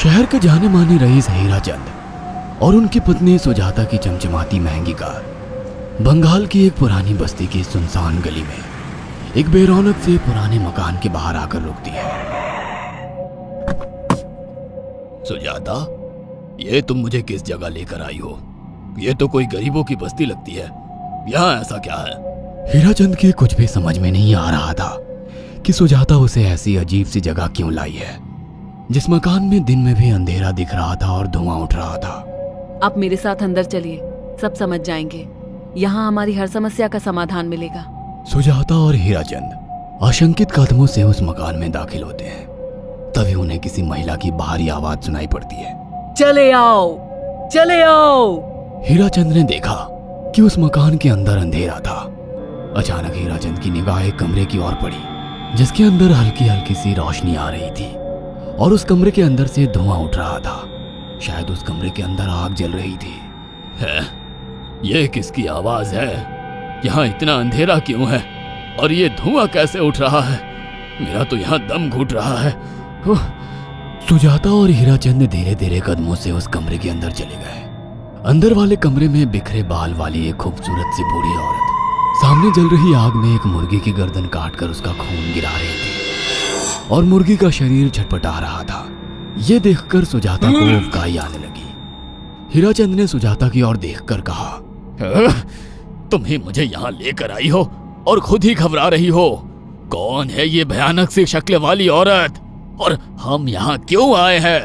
शहर के जाने माने रईस हीराचंद और उनकी पत्नी सुजाता की चमचमाती महंगी कार बंगाल की एक पुरानी बस्ती की सुनसान गली में एक बेरौनक से पुराने मकान के बाहर आकर रुकती है। सुजाता, ये तुम मुझे किस जगह लेकर आई हो? ये तो कोई गरीबों की बस्ती लगती है। यहाँ ऐसा क्या है? हीराचंद के कुछ भी समझ में नहीं आ रहा था कि सुजाता उसे ऐसी अजीब सी जगह क्यों लाई है, जिस मकान में दिन में भी अंधेरा दिख रहा था और धुआं उठ रहा था। आप मेरे साथ अंदर चलिए, सब समझ जाएंगे। यहाँ हमारी हर समस्या का समाधान मिलेगा। सुजाता और हीराचंद आशंकित कदमों से उस मकान में दाखिल होते हैं। तभी उन्हें किसी महिला की बाहरी आवाज सुनाई पड़ती है। चले आओ, चले आओ। हीराचंद ने देखा कि उस मकान के अंदर अंधेरा था। अचानक हीराचंद की निगाह एक कमरे की ओर पड़ी, जिसके अंदर हल्की हल्की सी रोशनी आ रही थी और उस कमरे के अंदर से धुआं उठ रहा था। शायद उस कमरे के अंदर आग जल रही थी। ये किसकी आवाज है? यहाँ इतना अंधेरा क्यों है और ये धुआं कैसे उठ रहा है? मेरा तो यहाँ दम घुट रहा है। सुजाता और हीराचंद धीरे धीरे कदमों से उस कमरे के अंदर चले गए। अंदर वाले कमरे में बिखरे बाल वाली एक खूबसूरत सी बूढ़ी औरत सामने जल रही आग में एक मुर्गी की गर्दन काटकर उसका खून गिरा रही थी और मुर्गी का शरीर छटपटा रहा था। ये देखकर सुजाता को उबकाई आने लगी। हीराचंद ने सुजाता की ओर देखकर कहा, तुम ही मुझे यहाँ लेकर आई हो और खुद ही घबरा रही हो। कौन है ये भयानक सी शक्ल वाली औरत और हम यहाँ क्यों आए हैं?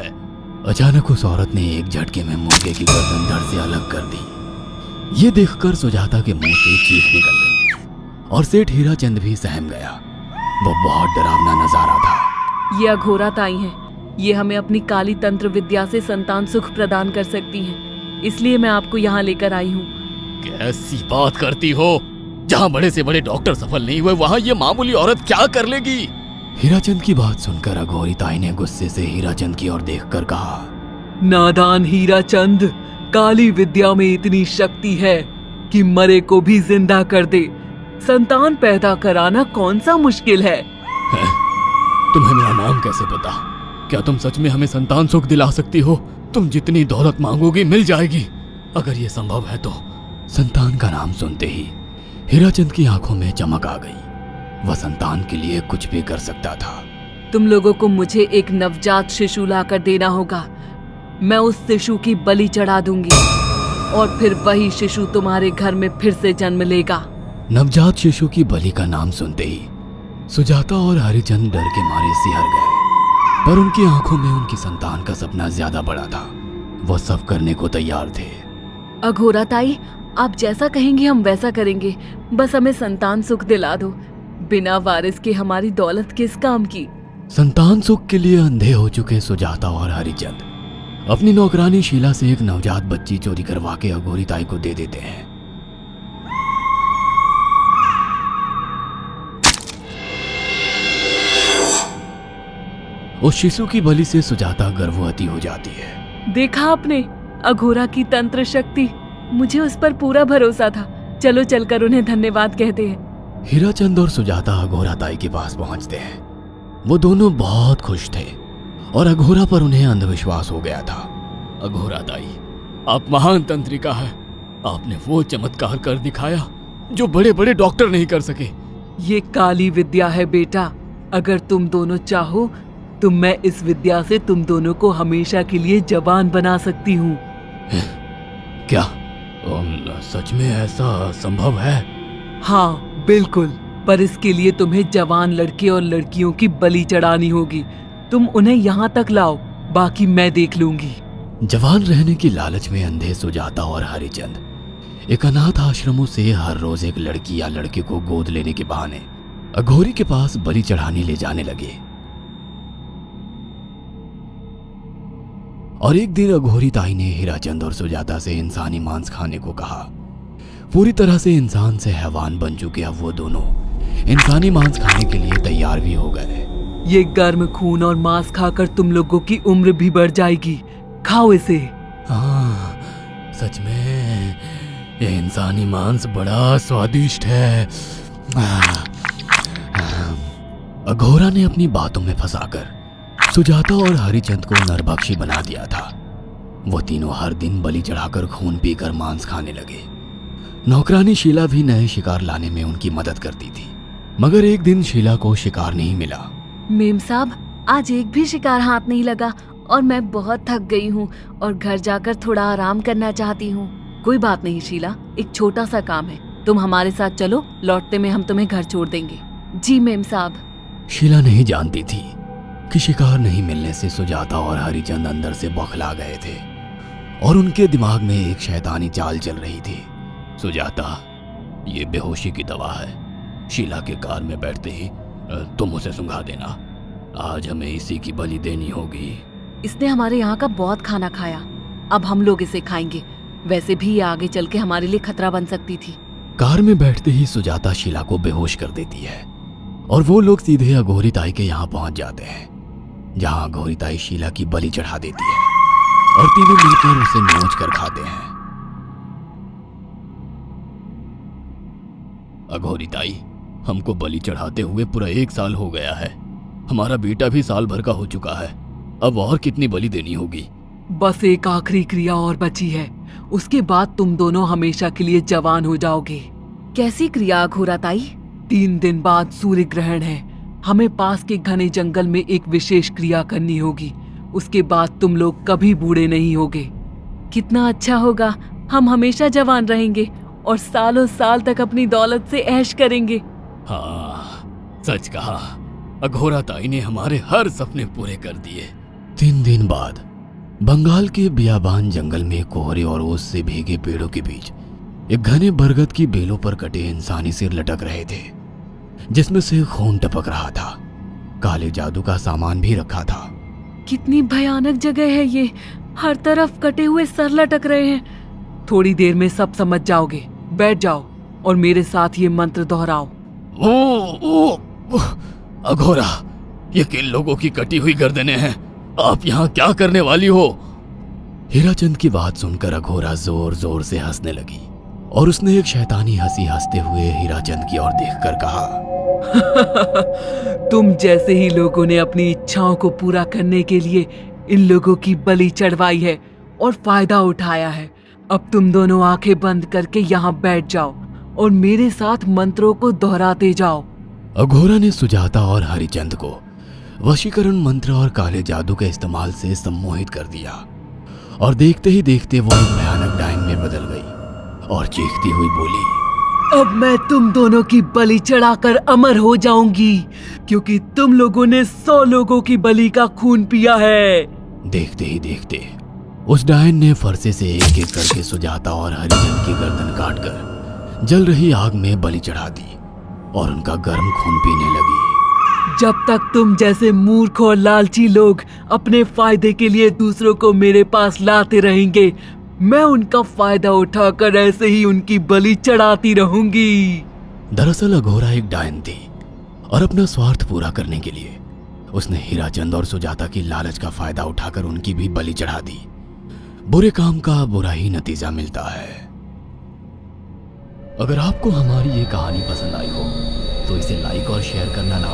अचानक उस औरत ने एक झटके में मुर्गे की गर्दन धड़ से अलग कर दी। ये देखकर सुजाता के मुंह से चीख निकल गई और सेठ हीराचंद भी सहम गया। वो बहुत डरावना नजारा था। ये अघोरा ताई हैं। ये हमें अपनी काली तंत्र विद्या से संतान सुख प्रदान कर सकती हैं। इसलिए मैं आपको यहाँ लेकर आई हूँ। कैसी बात करती हो? जहाँ बड़े से बड़े डॉक्टर सफल नहीं हुए, वहाँ ये मामूली औरत क्या कर लेगी? हीराचंद की बात सुनकर अघोरी ताई ने गुस्से से हीराचंद की ओर देखकर कहा, नादान हीराचंद, काली विद्या में इतनी शक्ति है कि मरे को भी जिंदा कर दे। संतान पैदा कराना कौन सा मुश्किल है? तुम्हें मेरा नाम कैसे पता? क्या तुम सच में हमें संतान सुख दिला सकती हो? तुम जितनी दौलत मांगोगी मिल जाएगी, अगर ये संभव है तो। संतान का नाम सुनते ही हीराचंद की आंखों में चमक आ गई। वह संतान के लिए कुछ भी कर सकता था। तुम लोगों को मुझे एक नवजात शिशु लाकर देना होगा। मैं उस शिशु की बलि चढ़ा दूंगी और फिर वही शिशु तुम्हारे घर में फिर से जन्म लेगा। नवजात शिशु की बलि का नाम सुनते ही सुजाता और हरिचंद डर के मारे सिहर गए, पर उनकी आंखों में उनकी संतान का सपना ज्यादा बड़ा था। वो सब करने को तैयार थे। अघोरा ताई, आप जैसा कहेंगे हम वैसा करेंगे। बस हमें संतान सुख दिला दो। बिना वारिस के हमारी दौलत किस काम की? संतान सुख के लिए अंधे हो चुके सुजाता और हरिचंद अपनी नौकरानी शीला से एक नवजात बच्ची चोरी करवा के अघोरी ताई को दे देते हैं। उस शिशु की बलि से सुजाता गर्भवती हो जाती है। देखा आपने अघोरा की तंत्र शक्ति? मुझे उस पर पूरा भरोसा था। चलो चलकर उन्हें धन्यवाद कहते हैं। हीराचंद और सुजाता अघोरा ताई के पास पहुंचते हैं। वो दोनों बहुत खुश थे और अघोरा पर उन्हें अंधविश्वास हो गया था। अघोरा ताई, आप महान तंत्रिका है। आपने वो चमत्कार कर दिखाया जो बड़े बड़े डॉक्टर नहीं कर सके। ये काली विद्या है बेटा। अगर तुम दोनों चाहो तो मैं इस विद्या से तुम दोनों को हमेशा के लिए जवान बना सकती हूँ। क्या सच में ऐसा संभव है? हाँ बिल्कुल, पर इसके लिए तुम्हें जवान लड़के और लड़कियों की बलि चढ़ानी होगी। तुम उन्हें यहाँ तक लाओ, बाकी मैं देख लूंगी। जवान रहने की लालच में अंधे सुजाता और हरिचंद एक अनाथ आश्रमों से हर रोज एक लड़की या लड़के को गोद लेने के बहाने अघोरी के पास बलि चढ़ाने ले जाने लगे। और एक दिन अघोरी ताई ने हीराचंद और सुजाता से इंसानी मांस खाने को कहा। पूरी तरह से इंसान से हैवान बन चुके अब वो दोनों इंसानी मांस खाने के लिए तैयार भी हो गए। ये गर्म खून और मांस खाकर तुम लोगों की उम्र भी बढ़ जाएगी। खाओ इसे। हाँ, सच में ये इंसानी मांस बड़ा स्वादिष्ट है। अघोरा ने अपनी बातों में फंसाकर सुजाता और हरिचंद को नरभक्षी बना दिया था। वो तीनों हर दिन बलि चढ़ाकर खून पीकर मांस खाने लगे। नौकरानी शीला भी नए शिकार लाने में उनकी मदद करती थी, मगर एक दिन शीला को शिकार नहीं मिला। मेम साहब, आज एक भी शिकार हाथ नहीं लगा और मैं बहुत थक गई हूँ और घर जाकर थोड़ा आराम करना चाहती हूँ। कोई बात नहीं शीला, एक छोटा सा काम है, तुम हमारे साथ चलो, लौटते में हम तुम्हें घर छोड़ देंगे। जी मेम साहब। शीला नहीं जानती थी कि शिकार नहीं मिलने से सुजाता और हरिचंद अंदर से बौखला गए थे और उनके दिमाग में एक शैतानी चाल चल रही थी। सुजाता, ये बेहोशी की दवा है। शीला के कार में बैठते ही तुम उसे सुंघा देना। आज हमें इसी की बलि देनी होगी। इसने हमारे यहाँ का बहुत खाना खाया, अब हम लोग इसे खाएंगे। वैसे भी ये आगे चल के हमारे लिए खतरा बन सकती थी। कार में बैठते ही सुजाता शीला को बेहोश कर देती है और वो लोग सीधे अघोरी ताई के यहाँ पहुंच जाते हैं, जहाँ अघोरी ताई शीला की बलि चढ़ा देती है और तीनों मिलकर उसे नोच कर खाते हैं। अघोरी ताई, हमको बलि चढ़ाते हुए पूरा 1 साल हो गया है। हमारा बेटा भी साल भर का हो चुका है। अब और कितनी बलि देनी होगी? बस एक आखिरी क्रिया और बची है, उसके बाद तुम दोनों हमेशा के लिए जवान हो जाओगे। कैसी क्रिया अघोरा ताई? 3 दिन बाद सूर्य ग्रहण है, हमें पास के घने जंगल में एक विशेष क्रिया करनी होगी। उसके बाद तुम लोग कभी बूढ़े नहीं होगे। कितना अच्छा होगा, हम हमेशा जवान रहेंगे और सालों साल तक अपनी दौलत से ऐश करेंगे। हाँ, सच कहा। अघोरा ताई ने हमारे हर सपने पूरे कर दिए। 3 दिन बाद बंगाल के बियाबान जंगल में कोहरे और ओस से भीगे पेड़ों के बीच एक घने बरगद की बेलों पर कटे इंसानी सिर लटक रहे थे, जिसमें से खून टपक रहा था। काले जादू का सामान भी रखा था। कितनी भयानक जगह है ये, हर तरफ कटे हुए सर लटक रहे हैं। थोड़ी देर में सब समझ जाओगे। बैठ जाओ और मेरे साथ ये मंत्र दोहराओ। ओ, अघोरा, ये किन लोगों की कटी हुई गर्दनें हैं? आप यहाँ क्या करने वाली हो? हीराचंद की बात सुनकर अघोरा जोर जोर से हंसने लगी और उसने एक शैतानी हंसी हंसते हुए हीराचंद की ओर देखकर कहा, तुम जैसे ही लोगों ने अपनी इच्छाओं को पूरा करने के लिए इन लोगों की बलि चढ़वाई है और फायदा उठाया है। अब तुम दोनों आंखें बंद करके यहाँ बैठ जाओ और मेरे साथ मंत्रों को दोहराते जाओ। अघोरा ने सुजाता और हरिचंद को वशीकरण मंत्र और काले जादू के इस्तेमाल से सम्मोहित कर दिया और देखते ही देखते वो एक भयानक डायन में बदल गई और चीखती हुई बोली, अब मैं तुम दोनों की बलि चढ़ाकर अमर हो जाऊंगी, क्योंकि तुम लोगों ने 100 लोगों की बलि का खून पिया है। देखते ही देखते उस डायन ने फरसे से एक एक करके सुजाता और हरिचंद की गर्दन काटकर जल रही आग में बलि चढ़ा दी और उनका गर्म खून पीने लगी। जब तक तुम जैसे मूर्ख और लालची लोग अपने फायदे के लिए दूसरों को मेरे पास लाते रहेंगे, मैं उनका फायदा उठाकर ऐसे ही उनकी बलि चढ़ाती रहूंगी। दरअसल अघोरा एक डायन थी और अपना स्वार्थ पूरा करने के लिए उसने हीराचंद और सुजाता की लालच का फायदा उठाकर उनकी भी बलि चढ़ा दी। बुरे काम का बुरा ही नतीजा मिलता है। अगर आपको हमारी ये कहानी पसंद आई हो तो इसे लाइक और शेयर करना ना